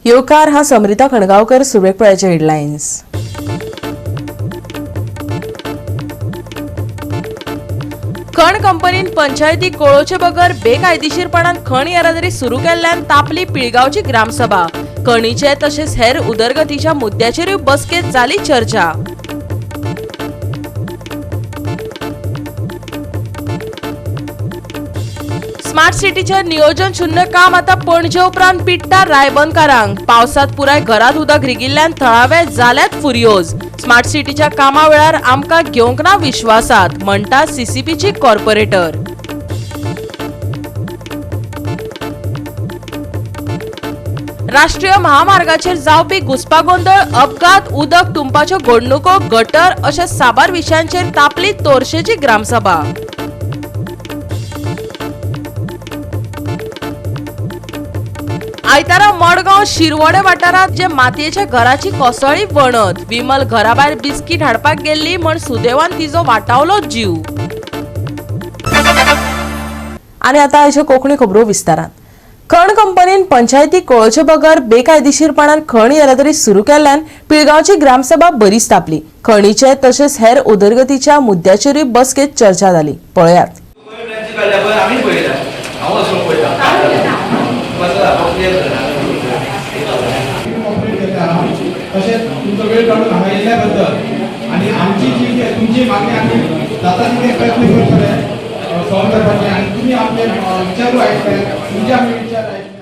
योकार हा समृता खणगावकर, सुरेखपळ्याचे हेडलाईन्स। खण कंपनीन पंचायती कोळोचे बगर बेकायदेशीरपणान खण येरादारी सुरू केल्ल्यान तापली पिळगांवची ग्रामसभा। खणीचे तशेंच हेर उदरगतीच्या मुद्द्याचेरूय बसकेत जाली चर्चा। स्मार्ट सिटीचे नियोजन शून्य काम आता पणजे उपरांत पिट्टा रायबंदकारांक। पावसात पुराय घरात उदक रिगिल्ल्यान थळावे जाल्यात फुरियोज। स्मार्ट सिटीच्या कामा वेळार आमकां घेवंक ना विश्वासात, म्हणटा सीसीपीची कॉर्पोरेटर। राष्ट्रीय महामार्गाचेर जावपी घुसपागोंदळ, अपघात, उदक तुंबपाच्यो घडणुको, गटर अशा साबार विशयांचेर तापली तोरशेची ग्रामसभा। आयतारा मडगांव शिरवडे वाठारात जे मातयेच्या घराची कोसळ्ळी वणत। विमल घराभायर बिस्कीट हाडपाक गेल्ली म्हण सुदैवान तिजो वाटावलो जीव। आणि आता आयच्यो कोंकणी खबरो विस्तारात। खण कंपनीन पंचायती कोळोचे बगर बेकायदेशीरपणान खण येरादारी सुरू केल्ल्यान पिळगांवची ग्रामसभा बरीच तापली। खणीचे तशेंच हेर उदरगतीच्या मुद्द्याचेरूय बसकेत चर्चा जाली। पळयात। तशेंच तुमचो वेळ काढून हांगा येयल्या बद्दल आनी आमची जी तुमची मागणी आमी जाता तितले प्रयत्न करतले सॉल्व करपाचे आनी तुमी आमचे विचारू आयकले, तुमचे आमी विचार आयकले।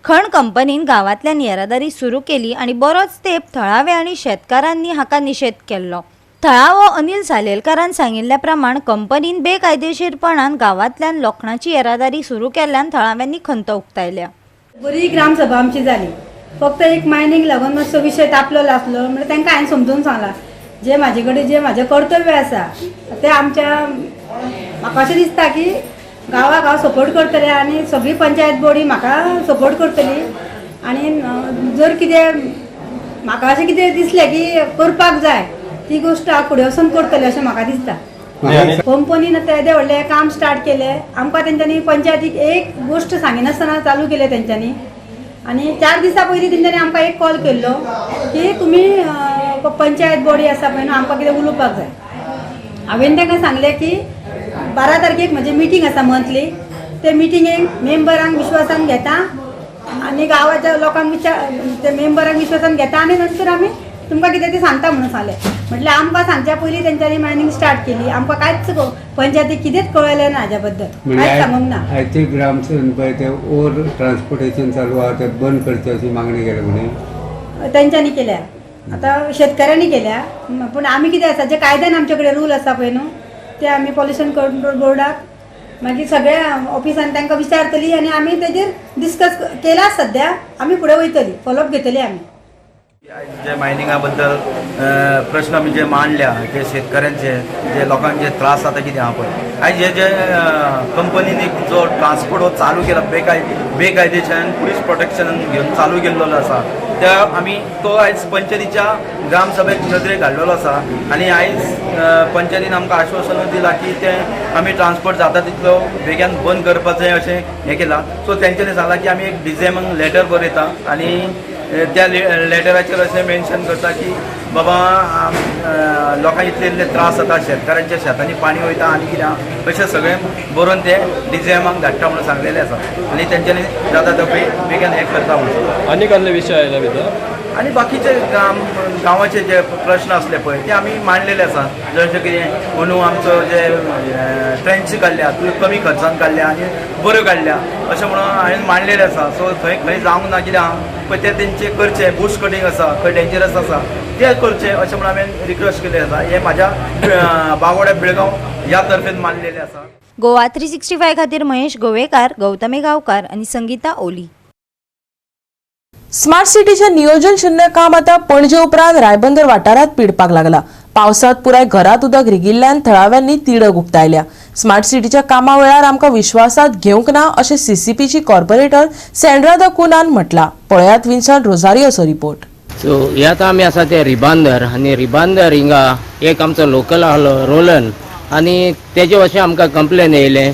खण कंपनीन गावांतल्यान येरादारी सुरू केली आणि बरोच तेंप थळावे आणि शेतकारांनी हाका निषेध केल्लो। थळावो अनिल सालेलकारान सांगिल्ल्या प्रमाण कंपनीन बेकायदेशीरपणान गावांतल्यान लोखणाची येरादारी सुरू केल्ल्यान थळाव्यांनी खंत उक्तायल्या। बरी ग्रामसभा आमची जाली। फक्त एक मायनिंग लागून मातसो विशय तापलेलो आसलो म्हणजे तांकां हांवें समजून सांगला जे म्हाजे कडेन जे म्हाजें कर्तव्य आसा तें आमच्या म्हाका अशें दिसता की गांवाक हांव सपोर्ट करतलें आनी सगळी पंचायत बॉडी म्हाका सपोर्ट करतली। आनी जर कितें म्हाका अशें कितें दिसलें की करपाक जाय ती गोश्ट हांव फुडें वचून करतलें अशें म्हाका दिसता। कंपनीन आतां येदें व्हडलें काम स्टार्ट केलें, आमकां तेंच्यांनी पंचायतीक एक गोश्ट सांगिनासतना चालू केलें तेंच्यांनी। आनी 4 दिसां पयलीं तेंच्यांनी आमकां एक कॉल केल्लो की तुमी पंचायत बॉडी आसा पळय न्हू आमकां कितें उलोवपाक जाय। हांवें तांकां सांगलें की 12 तारखेक म्हजी मिटींग आसा मंथली, ते मिटिंगेक मेंबरांक विश्वासान घेता आनी गांवाच्या लोकांक ते मेंबरांक विश्वासान घेता आनी नंतर आमी तुमकां कितें तें सांगता म्हणून सांगलें। म्हटल्यार आमकां सांगच्या पयलीं तेंच्यांनी मायनिंग स्टार्ट केली, आमकां कांयच पंचायतीक कितेंच कळयलें ना हाज्या बद्दल, कांयच सांगूंक ना। आयचे ग्रामसभेन पळय ते ओवर ट्रान्सपोर्टेशन चालू आहा ते बंद करचे अशी मागणी केल्या म्हणे तेंच्यांनी केल्या, आतां शेतकऱ्यांनी केल्या, पूण आमी कितें आसा जे कायद्यान आमचे कडेन रूल आसा पळय न्हू ते आमी पॉल्युशन कंट्रोल बोर्डाक मागीर सगळ्या ऑफिसान तांकां विचारतली आनी आमी तेजेर डिस्कस केला। सद्या आमी फुडें वयतली, फॉलोअप घेतली आमी। जे मायनिंगा बद्दल प्रश्न आमी जे मांडल्या जे शेतकऱ्यांचे जे लोकांचे त्रास जाता कितें आहा पळय, आयज जे कंपनीन जो ट्रान्सपोर्ट हो चालू केला बेकायदेच्यान पुलीस प्रोटेक्शन घेवन चालू केल्लो आसा त्या आमी तो आयज पंचायतीच्या ग्रामसभेक नदरेक हाडलेलो आसा। आनी आयज पंचायतीन आमकां आश्वासन दिलां की ते आमी ट्रान्सपोर्ट जाता तितलो बेगीन बंद करपाचें अशें हें केलां। सो तेंच्यांनी सांगलां की आमी एक डिसेंबराक लेटर बरयता आनी त्या लेटराचेर अशें मेन्शन करता की बाबा लोकांक इतले इतले त्रास जाता, शेतकारांच्या शेतांनी पाणी वयता आनी कितें अशें सगळें बरोवन ते डिसेंबराक धाडटा म्हणून सांगलेलें आसा आनी तेंच्यांनी जाता तो बेगीन हें करता म्हणून। आनी कसले विशय आयला भितर आनी बाकीचे गांवाचे जे प्रश्न असले पळय ते आमी मांडलेले आसा, जशें कितें अंदू आमचो जे ट्रेंच काडल्या कमी खर्चान काडल्या आनी बऱ्यो काडल्या अशें म्हणून हांवें मांडलेलें आसा। सो थंय खंय जावंक ना कितें आहा पळय ते तेंचे करचे, बुश कटींग आसा खंय डेंजरस आसा ते करचे अशें म्हणून हांवें रिक्वेस्ट केलें आसा। हें म्हाज्या बागोड्या बेळगांव ह्या तर्फेन मांडलेलें आसा। गोवा 365 खातीर महेश गोवेकार, गौतमी गांवकार आणि संगीता ओली। स्मार्ट सिटीचे नियोजन शून्य काम आता पणजे उपरांत रायबंदर वाठारात पिडपाक लागला। पावसात पुराय घरात उदक रिगिल्ल्यान थळाव्यांनी तिडक उक्तायल्या। स्मार्ट सिटीच्या कामा वेळार आमकां विश्वासात घेवंक ना अशें सीसीपीची कॉर्पोरेटर सेंड्रा द कुनान म्हटलां। पळयात विन्संट रोझारियोचो रिपोर्ट। सो हे आतां आमी आसा ते रिबांदर आनी रिबांदर हिंगा एक आमचो लोकल आहलो रोलन आनी तेजे अशें आमकां कंप्लेन येयलें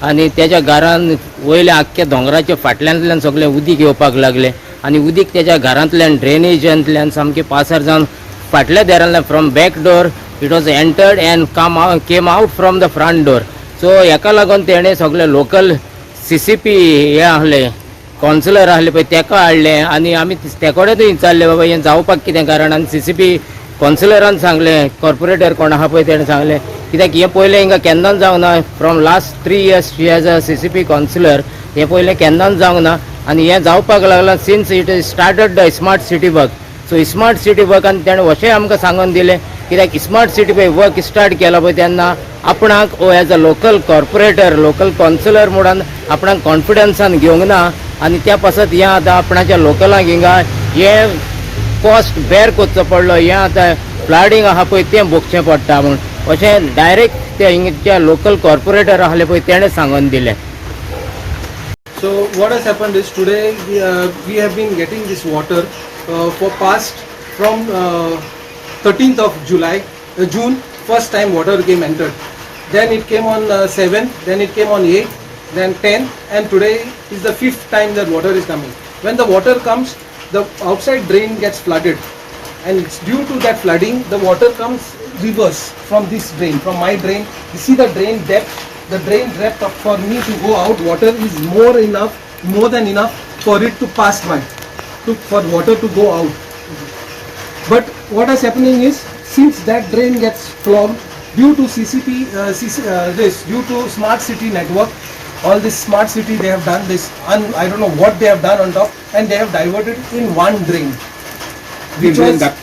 आनी तेज्या घरान वयले आख्खे दोंगराचे फाटल्यातल्यान सगळें उदीक येवपाक लागलें आणि उदीक त्याच्या घरांतल्यान ड्रेनेजांतल्यान सामकें पासर जावन फाटल्या दारांतल्यान from back door it was entered and came out from the front door. So हेका लागून तेणें सगळे लोकल CCP हे आहले कावन्सिलर आहले पळय तेका हाडले आनी आमी ते कडेन विचारले बाबा हें जावपाक कितें कारण आनी CCP कावन्सिलरान सांगलें कॉर्पोरेटर कोण आहा पळय तेणें सांगलें कित्याक हें पयलें हिंगा केन्नाच जावंक ना from last 3 years she as a CCP councillor हें पयलें केन्नाच जावंक ना आनी हें जावपाक लागलां since it is started the smart city work. So smart city वर्कान तेणें अशें आमकां सांगून दिलें कित्याक स्मार्ट सिटी पळय वर्क स्टार्ट केला पळय तेन्ना आपणाक as a local corporator local councillor म्हणून आपणाक कॉन्फिडन्सान घेवंक ना आनी त्या पासत हें आतां आपणाच्या लोकलांक हिंगा हें कॉस्ट बेर करचो पडलो हें आतां फ्लडींग आहा पळय तें भोगचें पडटा म्हूण अशें डायरेक्ट त्या हिंगच्या लोकल कॉर्पोरेटर आहले पळय तेणें सांगून दिलें. So what has happened is today we have been getting this water for past from 13th of June first time water came entered. Then it came on 7th, then it came on 8th, then 10th, and today is the 5th time that water is coming. When the water comes, the outside drain gets flooded, and it's due to that flooding the water comes reverse from this drain, from my drain. You see the drain depth. The drain depth for me to go out, water is more than enough for it to pass by, for water to go out. But what is happening is, since that drain gets clogged due to due to smart city network, all this smart city they have done this, I don't know what they have done on top, and they have diverted in one drain. Which was, that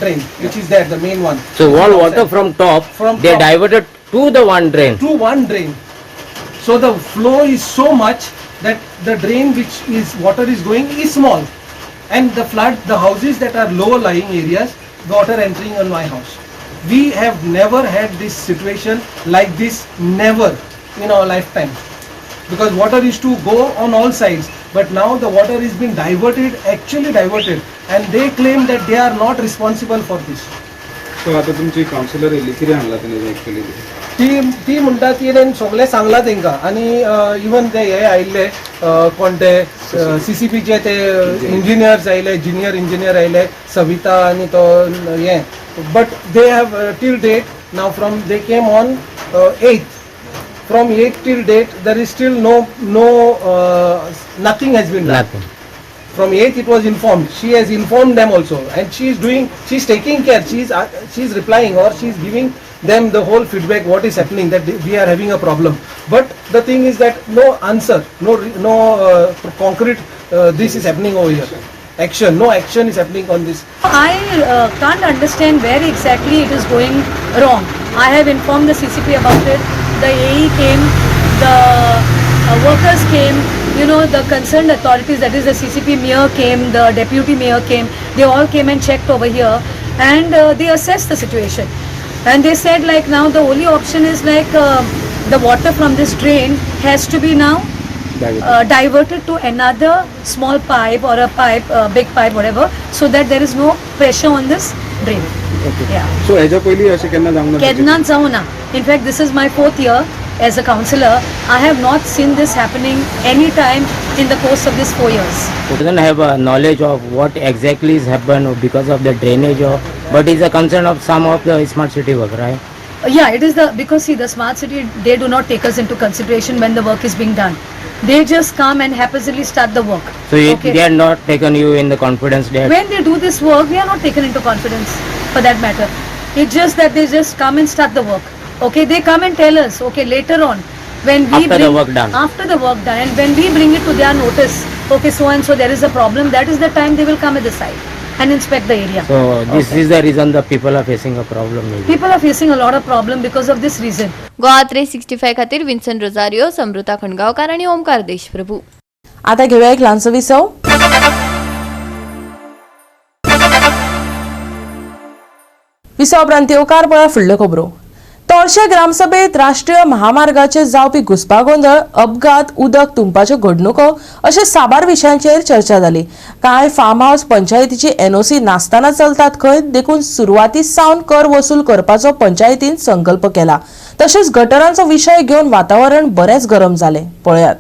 drain, which is there, the main one. So all water from top they diverted to the one drain. To one drain. So the flow is so much that the drain which is water is going is small, and the houses that are lower lying areas, water entering on my house. We have never had this situation like this, never in our lifetime, because water is to go on all sides, but now the water is being actually diverted, and they claim that they are not responsible for this. So आता तुमची councillor येयली कितें हाडला तेणें actually ती म्हणटा की तेणें सगळें सांगलां तेंकां आनी इवन ते हे आयिल्ले कोण ते CCPचे ते इंजिनियर्स आयले ज्युनियर इंजिनियर आयले सविता आनी तो हे but they have till date now from they came on 8th. From 8th till date there is still no nothing has been done. Nothing. From 8th it was informed. She has informed them also, and she's taking care. She's replying, or she's giving them the whole feedback what is happening, that we are having a problem. But the thing is that no answer, no concrete this is happening over here. No action is happening on this. I can't understand where exactly it is going wrong. I have informed the CCP about it. The AE came, the workers came, the concerned authorities, that is the CCP mayor came, the deputy mayor came, they all came and checked over here, and they assessed the situation. And they said like now the only option is like the water from this drain has to be now diverted to another small pipe or a pipe, big pipe, whatever, so that there is no pressure on this drain. Yeah. So हेच्या पयलीं अशें केन्ना जावंक ना Kednan Zauna. In fact, this is my 4th year as a councillor. I have not seen this happening any time in the course of these 4 years. He doesn't have a knowledge of what exactly is happened because of the drainage, but it's a concern of some of the smart city work, right? Yeah, it is because see, the smart city, they do not take us into consideration when the work is being done. They just come and haphazardly start the work. So they are not taken you in the confidence that When they do this work, we are not taken into confidence for that matter. It's just that they just come and start the work. Okay, they come and tell us, okay, later on, when we After the work done. After the work done, and when we bring it to their notice, okay, so and so there is a problem, that is the time they will come at the site and inspect the area. so this is the reason the people are facing a problem maybe. People are facing a lot of problem because of this reason. Goa 365 खातीर Vinson Rosario, Samrita खणगांवकार आणि ओमकार देशप्रभू. आता घेऊया एक ल्हानसो विसव. विसव उपरांत येवकार पळय फुडल्यो खबरो. तोरशे ग्रामसभेत राष्ट्रीय महामार्गाचेर जावपी घुसपागोंदळ, अपघात, उदक तुंबपाच्यो घडणुको अशा साबार विशयांचेर चर्चा जाली. कांय फार्म हाऊस पंचायतीची NOC नासतना चलतात खंय देखून सुरवाती सावन कर वसूल करपाचो पंचायतीन संकल्प केला. तशेंच गटरांचो विशय घेवन वातावरण बरेच गरम जाले. पळयात.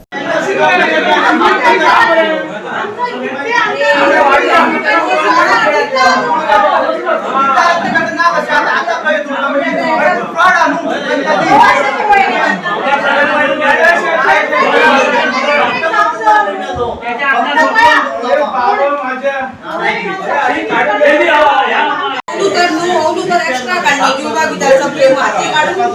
एक्स्ट्रा काढली किंवा सगळे माती काढून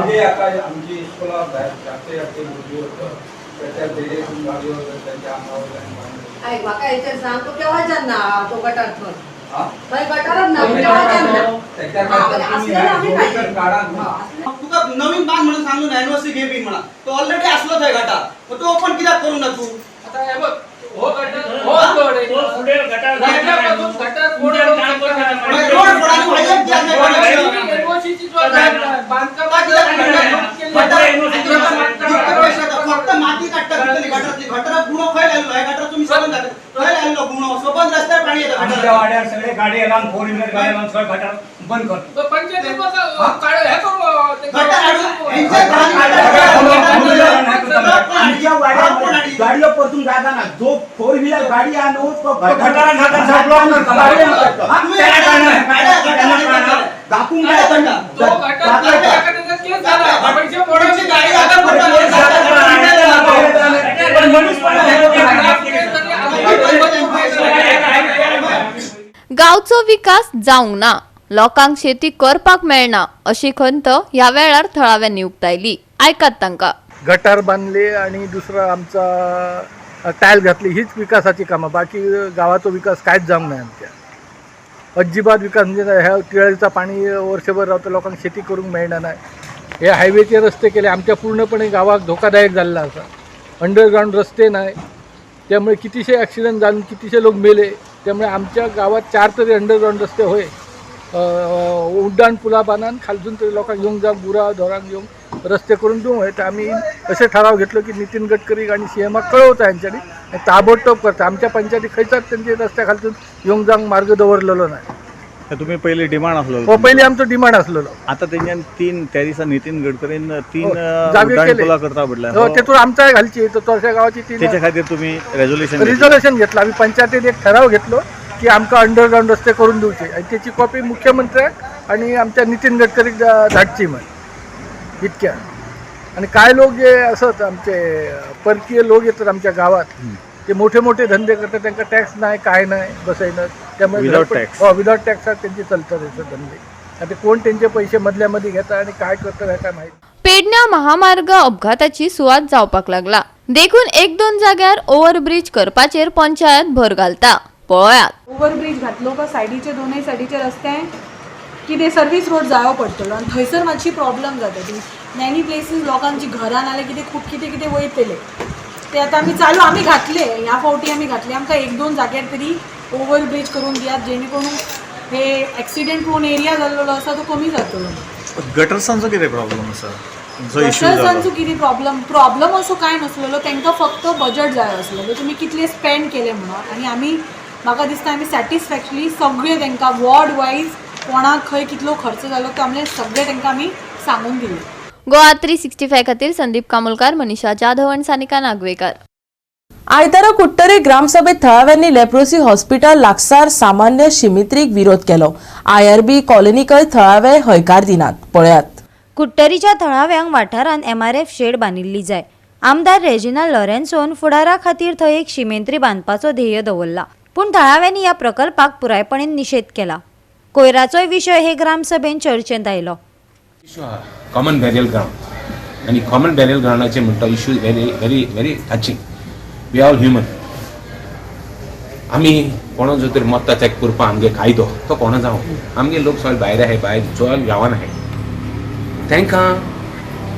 हे आमची स्कूला जास्त म्हाका हेचेर सांग तू केव्हा जाणा तो गटार थंय गटारात ना केव्हा तुका नवीन बांध म्हणून सांगून एनिव्हर्सरी घे बी म्हणा तो ऑलरेडी असलो थंय गटार पण तो ओपन कित्याक करू ना तू आता हे बघ हो गटार हो तोडे पुढे गटार गटार रोड फोडायला पाहिजे त्या युनिव्हर्सिटीची बांधकाम फक्त माती काढतात गटारातली गटारात गुण खय लागलो आहे गटार तुम्ही सोडून जातात खय लागलो गुण सोबत रस्त्यावर पाणी येतं आमच्या वाड्यात सगळे गाडी येणार 4 व्हीलर गाडी येणार सगळे गटार बंद कर पंचायती काढ हे आमच्या वाड्यात गाडीला परतून जाताना जो 4 व्हीलर गाडी आणू तो गटारा घाटाचा ब्लॉक दाखवून गावचो विकास जावंक ना, लोकांक शेती करपाक मेळना अशी खंत ह्या वेळार थळाव्यांनी उक्तायली. आयकात तांकां. गटार बांधले आणि दुसरा आमचा टायल घातली हीच विकासाची कामं, बाकी गावाचा विकास कायच जावंक नाही आमच्या. अजिबात विकास म्हणजे ह्या टिळाचं पाणी वर्षभर रावता लोकांक शेती करूंक मेळना नाही. हे हायवेचे रस्ते केले, आमच्या पूर्णपणे गावाक धोकादायक झालेला असा. अंडरग्राऊंड रस्ते नाही, त्यामुळे कितीशे ॲक्सिडेंट जाऊन कितीशे लोक मेले. त्यामुळे आमच्या गावात 4 तरी अंडरग्राऊंड रस्ते होय. उड्डाण पुला बांधान खालसून तरी लोकांक येऊंक जावंक गुरा धोरांक येऊंक रस्ते करून देऊ. तर आम्ही असे ठराव घेतलो की नितीन गडकरी आणि CMक कळवता यांच्यानी ताबडतोब करता. आमच्या पंचायती खंयचाच त्यांचे रस्त्या खालसून येऊंक जावंक मार्ग दवरलेलो नाही. तुम्ही पहिले डिमांड असलो हो, पहिले आमचं डिमांड असलेलो. आता त्यांच्यान 3 त्या दिसा नितीन गडकरीन 3 जागे केले. पुला करता पडला. हो, तेतून आमच्या घालची तोरशा गावाची 3 त्याच्या खातीर तुम्ही रेझोल्युशन घेतलं. आम्ही पंचायतीत एक ठराव घेतलो की आमका अंडरग्राऊंड रस्ते करून देऊचे आणि त्याची कॉपी मुख्यमंत्र्याक आणि आमच्या नितीन गडकरीक धाडची म्हण इतक्या. आणि काय लोक जे असत आमचे परकीय लोक येतात आमच्या गावात, ते मोठे मोठे धंदे करतात, त्यांना टॅक्स नाही काय नाही बसायनं. त्यामुळे विदाउट टॅक्स विदाउट टॅक्सात त्यांची चालतात धंदे. आता कोण त्यांचे पैसे मधल्यामध्ये घेतात आणि काय करतात हे काय माहिती. पेडण्या महामार्ग अपघाताची सुवात जावपाक लागला. देखून 1-2 जाग्यार ओव्हरब्रिज करपाचेर पंचायत भर घालता. पळयात. ओव्हरब्रिज घातलो का सायडीचे दोनूय सायडीचे रस्ते कितें सर्वीस रोड जावो पडटलो आणि थंयसर मातशी प्रॉब्लम जाता. ती मॅनी प्लेसीस लोकांची घरां नाल्यार कितें खूब कितें वयतले ते आता आम्ही घातले. ह्या फावटी आम्ही घातले. आमकां 1-2 जाग्यार तरी ओव्हरब्रिज करून दियात, जेणे करून हे ॲक्सिडेंट प्रोन एरिया जाल्लो आसा तो कमी जातलो. गटर्सांचो कितें प्रॉब्लेम आसा? गटर्सांचो कितें प्रॉब्लम असो कांय नासलेलो. तांकां फक्त बजट जाय आसलेलो, तुमी कितले स्पेंड केले म्हणून. आणि आमी म्हाका दिसता आमी सॅटिस्फॅक्टरी सगळे तांकां वॉर्ड वायज कोणाक खंय कितलो खर्च जालो तो आमले सगळे तांकां आमी सांगून दिले. गोवा 365 खातीर संदीप कामुलकार, मनीषा जाधव आणि सानिका नागवेकर. आयतारा कुट्टरे ग्रामसभेत थळाव्यांनी लेप्रोसी हॉस्पिटल लागसार सामान्य शिमित्रीक विरोध केलो. IRB कॉलनीकय थळावे हयकार दिनात. पळयात. कुट्टरीच्या थळाव्यांक वाठारांत MRF शेड बांदिल्ली जाय. आमदार रेजिना लॉरेन्सोन फुडारा खातीर थंय एक शिमेंत्री बांदपाचो ध्येय दवरला. पूण थळाव्यांनी ह्या प्रकल्पाक पुरायपणान निशेध केला. कोयराचोय विशय हे ग्रामसभेत चर्चेंत आयलो. कॉमन बॅरियल ग्राउंड आणि कॉमन बॅरियल ग्राउंडाचे म्हणटा issue very very very touching. We all human. आमी कोणा जो तरी मत्ता चॅक करपा आमगे कायदो तो कोणा जावं. आमगे लोक सगळे भायर आहाय, भायर सगळे गांवान आहाय, तांकां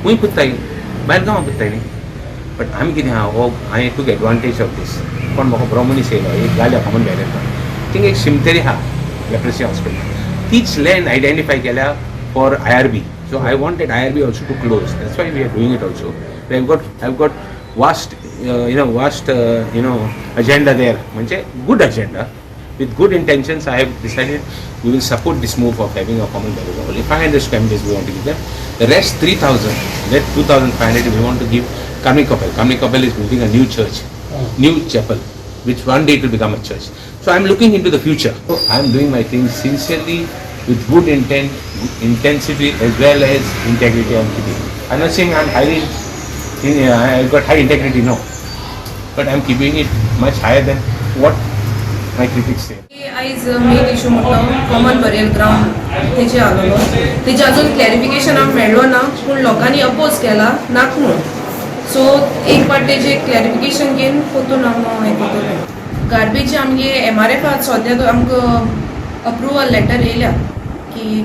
खूंय पुत्ताय भायर गांवां पुत्ताय. बट आमी कितें आहा हो हांवें टूक एडवांटेज ऑफ दीस. कोण म्हाका ब्रह्मनीस येयलो एक घाल्या कॉमन बॅरियल ग्राउंड थिंग एक शिमतेरी आहा लेप्रोसी हॉस्पिटल. तीच लँड आयडेंटिफाय केल्या for IRB. So I wanted IRB also to close. That's why we are doing it also. I've got vast agenda there. म्हणजे good agenda. with good intentions, I have decided we will support this move of having a common burial ground. Only 500 square meters we want to give them. The rest 3,000, that 2,500 we want to give Kamli Kapel. Kamli Kapel is building a new church, new chapel, which one day it will become a church. So I am looking into the future. So I am doing my things sincerely, with good intent, intensity as well as integrity I am keeping. I am not saying I am highly, I have got high integrity, no. But I am keeping it much higher than what my critics say. आयज main issue म्हणलो common burial ground तेजे आलोलो तेजे अजून clarification आमकां मेळ्ळो ना पूण लोकांनी अपोज केला नाक म्हणून सो एक पाट तेजे क्लॅरिफिकेशन घेवन पोतून हांव हें कोतलें गार्बेज आमगे MRF सद्या आमकां अप्रुवल लेटर येयल्या की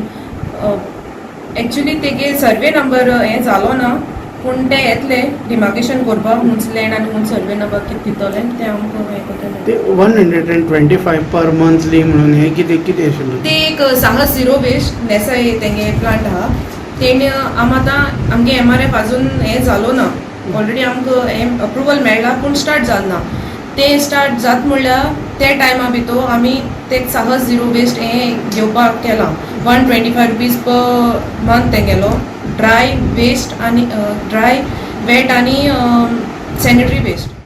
एक्चुली तेगे सर्वे नंबर हें जालो ना पूण ते येतले डिमार्केशन करपाक हुंच लँड आनी हुंच सर्वे नंबर कितें दितले ते आमकां हें कोतलें ते 125 पर मंथली म्हणून हे कितें आशिल्लें ते एक साहस झिरो वेस्ट नेसाय तेंगे प्लांट आहा तेणे आतां आमगे MRF अजून हें जालो ना ऑलरेडी आमकां हें अप्रुवल मेळ्ळा पूण स्टार्ट जाल ना ते स्टार्ट जात म्हणल्यार ते टायमा भितर आमी ते साहस झिरो वेस्ट हें घेवपाक केलां 125 रुपीज पर मंथ तेंगेलो ड्राय वेस्ट आनी ड्राय वेट आनी सॅनिटरी वेस्ट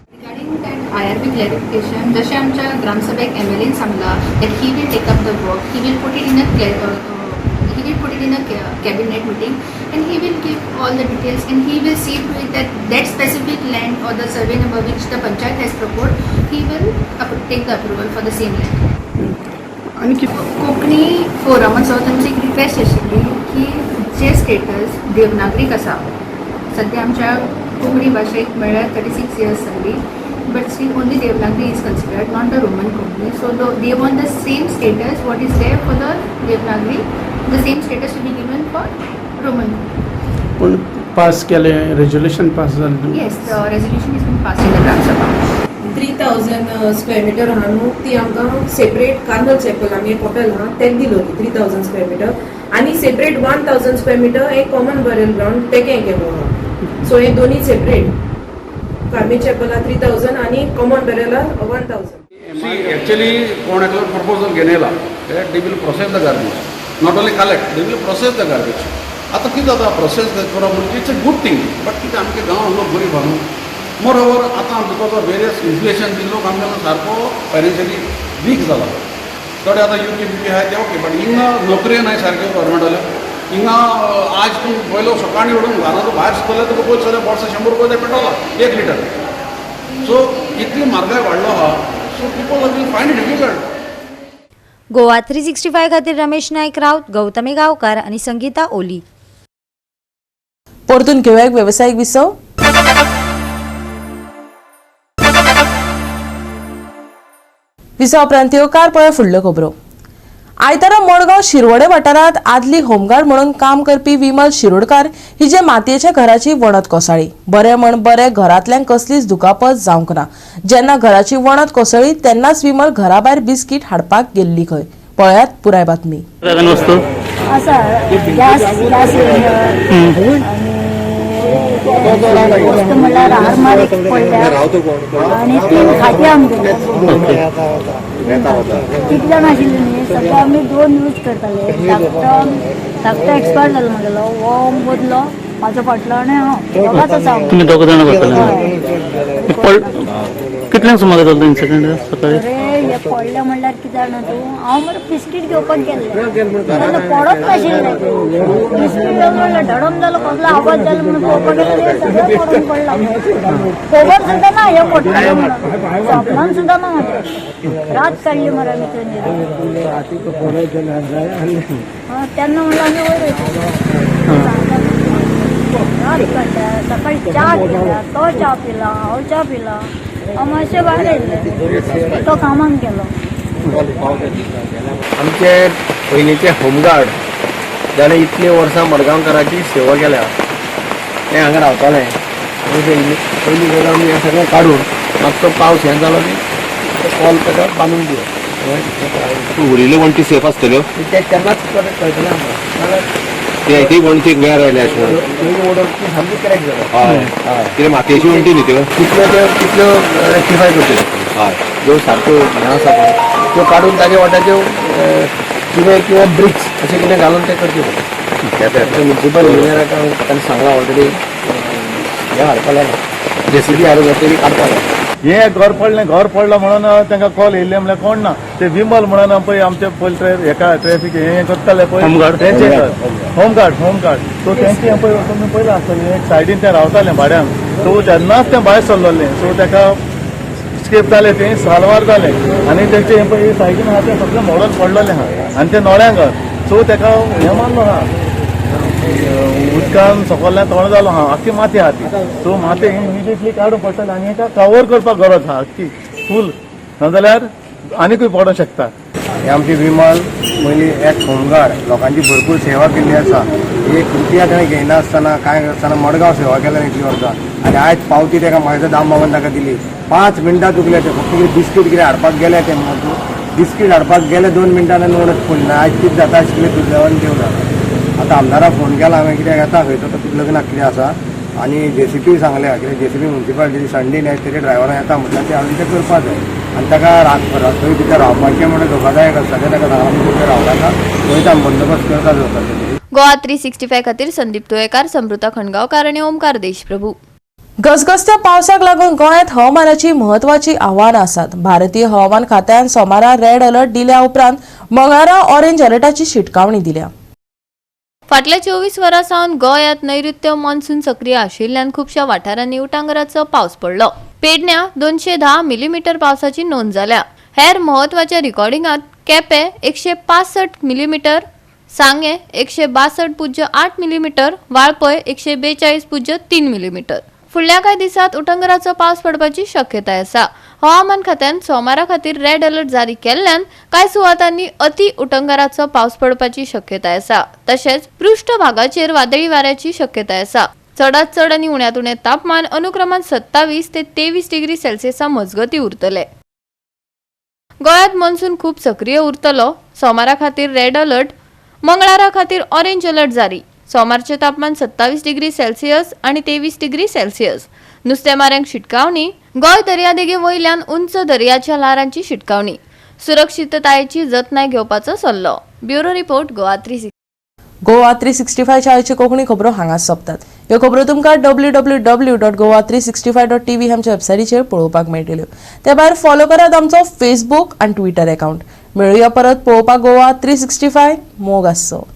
IRB clarification, जशें आमच्या ग्रामसभेक MLAन सांगला that he will take up the work, he will put it in a cabinet meeting and he will give all the details and he will see to it that specific land or the survey number which the panchayat has proposed, he will take the approval for the same land. आणि कोंकणी फोरमाचो तांची एक request आशिल्ली की जे status देवनागरीक आसा सद्या आमच्या कोंकणी भाशेक म्हणल्यार 36 years जाली but still only Devanagari is considered, not the Roman company. So they want the same status what is there for the Devanagari, the same status to be given for Roman. पण pass केले resolution pass झालं Yes, the resolution has been passed in the Gram Sabha. 3000 square metre आहा न्हू ती आमकां separate carnal chapel आमी एक hotel आहा तें दिलोली 3000 स्क्वेअर मिटर आनी सेपरेट 1000 स्क्वेअर मिटर एक कॉमन बरियल ग्राउंड तेके केलो आहा सो हे दोन्ही सेपरेट कार्मी चॅपला 3000 आणि कॉमन बरियला 1000 एक्चुअली कोण एकलो प्रपोजल घेनेला they will process the garbage not only collect they will process the garbage आता कितें जाता प्रोसेस करप म्हणजे it's a good thing but कितें आमचे गांव लोक गरीब आहा मोर ओवर आतां बिकॉज ऑफ वेरियस इन्फ्लेशन ती लोक आमकां सारको फायनान्शियली वीक जाला थोडे आतां यूपी बीपी आहाय ते ओके बट हिंगा नोकरी नाही सारक्यो गव्हर्मेंटाल्यो हिंगा आज तूं पयलो सकाळी उडून घराचो भायर सुटले तुका पयस जाल्यार वर्सा 100 रुपया ते पेट्रोला 1 लिटर सो इतली म्हारगाय वाडलो आहा so people will find it difficult Goa 365 खातीर रमेश नायक राऊत गौतमी गांवकार आणि संगीता ओली. परतून घेऊया एक व्यावसायिक विसव. विसव उपरांत येवकार पळय फुडल्यो खबरो. आयतारा मडगांव शिरवडे वाठारांत आदली होमगार्ड म्हणून काम करपी विमल शिरोडकार हिजे मातयेच्या घराची वणत कोसळ्ळी. बरें म्हण बरें घरांतल्यान कसलीच दुखापत जावंक ना. जेन्ना घराची वणत कोसळ्ळी तेन्नाच विमल घरा भायर बिस्कीट हाडपाक गेल्ली खंय. पळयात पुराय बातमी. वस्तू म्हणल्यार आरमार एक पडल्या आनी 3 खाटी आमगे कितले जाण आशिल्ले न्ही सगळे आमी 2 यूज करताले धाकटो एक्सपायर जालो म्हगेलो हो बदलो म्हाजो फाटलो आनी हांव दोगांच आसा तुम्ही दोघ जाण करताले कितल्यांक सुमार जालो इन्सिडेंट सकाळी हे पडले म्हणल्यार कितें जाणा तूं हांव मरे बिस्कीट घेवपाक गेल्लें तेन्ना पडत नाशिल्लें बिस्कीट घेवन म्हणल्यार धडम जालो कसलो आवाज जालो म्हणून पळोवपाक गेले सगळें पडून पडला खबर सुद्दां ना हे पडटलें म्हणून सपनान सुद्दां ना म्हाका रात काडली मरे आमी तेन्ना म्हणल्यार आमी वयर रात काडल्या सकाळी च्या पिल्या तो च्या पिला हांव च्या पिला हांव मातशें भायर येयल्लें तो कामाक गेलो. आमचे पयलींचे होमगार्ड जाणें इतली वर्सां मडगांवकाराची सेवा केल्या ते हांगा रावताले पयलीं गजाल आमी हें सगळें काडून मातसो पावस हें जालो न्ही तो कॉल ताका बांदून दिवप. उरिल्ल्यो वणटी सेफ आसतल्यो ते तेन्नाच कळटलें आमकां ती वणटीक वेळ आयले आशिल्लो सामकी क्रॅक जालो. हय कितें मातयेची वणटी न्ही त्यो तितल्यो रेक्टिफाय करतल्यो. हय जो सारको हें आसा पळय त्यो काडून ताजे वाट्याच्यो किंवा किंवा ब्रिक्स अशें कितें घालून ते करचे पडटा. म्युन्सिपल इंजिनियराक ताणें सांगलां ऑलरेडी हे हाडपा लागला JCB हाडून तेरी काडपा लागला. हे घर पडलं म्हणून तांकां कॉल येयल्ले म्हणल्यार कोण ना ते विमल म्हणून पळय आमचे पयले हेका ट्रॅफिक हे करताले पळय तेंचे होमगार्ड सो तेंचे पळय तुमी पयलें आसतलें एक सायडीन ते रावताले भाड्यान सो तेन्नाच तें भायर सरलोलें सो ताका स्केप जालें तें सालवार जालें आनी तेंचे हे पळय सायडीन आहा तें सगळें मोडून पडलेलें आहा आनी तें नोळ्यांक सो ताका हें मारलो आहा उदकान सकयल्यान तोंड जालो आहा आख्खी माती आहा ती सो माती इमिजिएटली काडून पडटले आनी हेका कवर करपाक गरज आहा आख्खी फूल नाजाल्यार आनीकूय पडूंक शकता. हे आमची विमल पयलीं एक होमगार्ड लोकांची भरपूर सेवा केल्ली आसा. 1 रुपया ताणें घेयना आसतना कांय नासतना मडगांव सेवा केल्या इतली वर्सां आनी आयज पावती ताका म्हाजो दाम मागून ताका दिली. 5 मिनटां चुकले ते फक्त बिस्कीट कितें हाडपाक गेले ते बिस्कीट हाडपाक गेले 2 मिनटांनी नोडच पडना आयज कितें जाता आशिल्लें तुजेवन देवना. आतां आमदाराक फोन केला हांवें कित्याक येता खंय तो लग्नाक कितें आसा आनी JCB सांगलें कित्याक JCB म्युन्सिपालिटी संडे नायट तरी ड्रायव्हरां येता म्हटल्यार ते हाडून तें करपाक जाय आनी ताका थंय भितर रावपाचें म्हणून धोकादायक आसता तें ताका सांगलां थंय रावनाका थंयच आमी बंदोबस्त करता जाता. गोवा 365 खातीर संदीप तुयेकार, समृता खणगांवकार आनी ओमकार देशप्रभू. गजगजत्या पावसाक लागून गोंयांत हवामानाची म्हत्वाची आव्हानां आसात. भारतीय हवामान खात्यान सोमारा रेड अलर्ट दिल्या उपरांत मंगळारा ऑरेंज अलर्टाची शिटकावणी दिल्या. फाटल्या 24 वरां सावन गोंयांत नैऋत्य मॉन्सून सक्रिय आशिल्ल्यान खुबशा वाठारांनी उटंगराचो पावस पडलो. पेडण्यां 210 मिलीमीटर पावसाची नोंद जाल्या. हेर म्हत्वाच्या रिकॉर्डिंगांत केपें 165 मिलीमीटर, सांगे 162.8 मिलीमीटर, वाळपय 142.3 मिलीमीटर. फुडल्या कांय दिसांत उटंगराचो पावस पडपाची शक्यताय आसा. हवामान खात्यान सोमारा खातीर रेड अलर्ट जारी केल्ल्यान कांय सुवातांनी अति उटंगराचो पावस पडपाची शक्यताय आसा. तशेंच पृष्ठभागाचेर वादळी वाऱ्याची शक्यताय आसा. चडांत चड आनी उण्यांत उणें तापमान अनुक्रमान 27 ते 23 डिग्री सेल्सियसा मजगती उरतले. गोंयांत मॉन्सून खूब सक्रिय उरतलो. सोमारा खातीर रेड अलर्ट, मंगळारा खातीर ऑरेंज अलर्ट जारी. सोमारचे तापमान 27 डिग्री सेल्सियस आणि 23 डिग्री सेल्सियस. नुस्तेमाऱ्यांक शिटकावणी. गोंय दर्यादेगे वयल्यान उंच दर्याच्या ल्हारांची शिटकावणी. सुरक्षिततायेची जतनाय घेवपाचो सल्लो. Bureau report Goa 365. गोवा 365 शाळेची कोंकणी खबरो हांगाच सोंपतात. ह्यो खबरो तुमकां www.goa365.tv आमच्या वेबसायटीचेर पळोवपाक मेळटल्यो. त्या भायर फॉलो करात आमचो फेसबूक आनी ट्विटर अकाउंट. मेळुया परत पळोवपाक गोवा 365. मोग आसचो.